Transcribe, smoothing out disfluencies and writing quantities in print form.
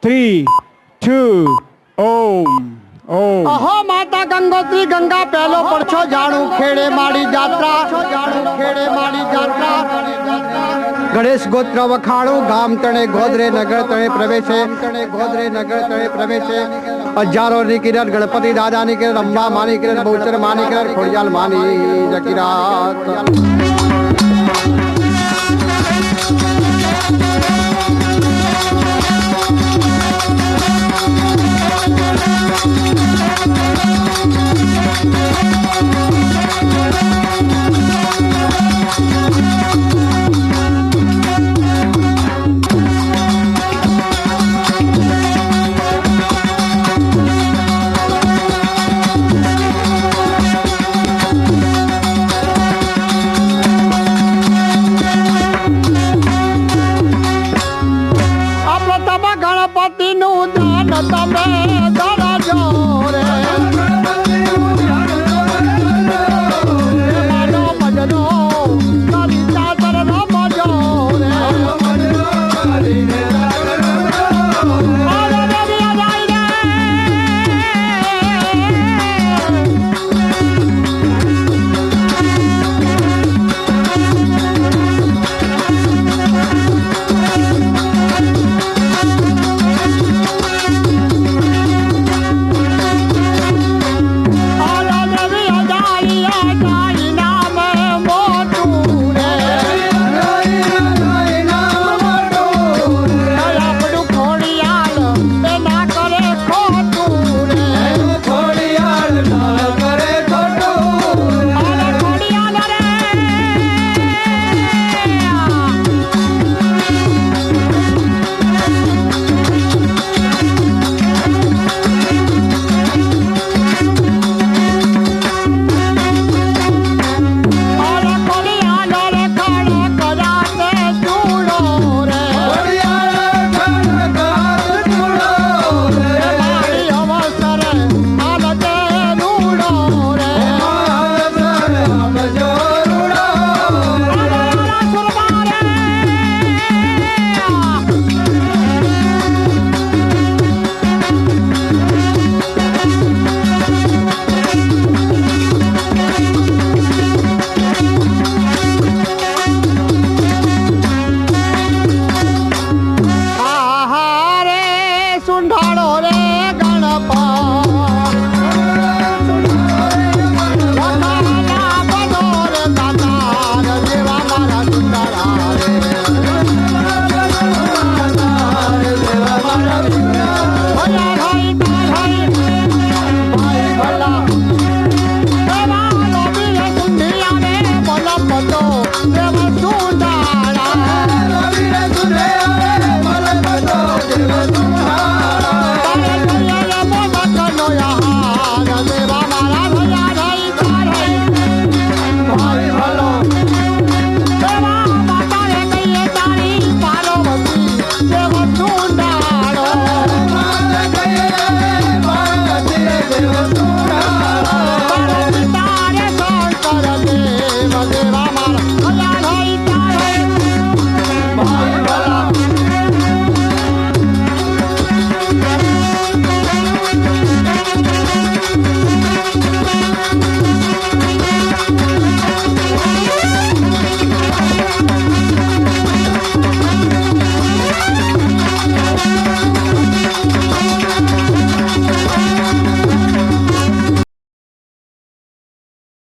3, 2, ઓમ ઓમ અહો માતા ગંગોત્રી ગંગા પહેલો પડછો જાણું ખેડે માડી જાત્રા ગણેશ ગોત્ર વખાણું ગામ તણે ગોધરે નગર તણે પ્રવેશે હજારો ની કિરણ ગણપતિ દાદા ની કિરણ અંબા માની કિરણ બહુચર માની કિરણ ખોડિયાલ માની જકીરાત ગણપતિ નું દાન તમે ધરાજો રે માનો મજનો તારી ચાદર રમજો રે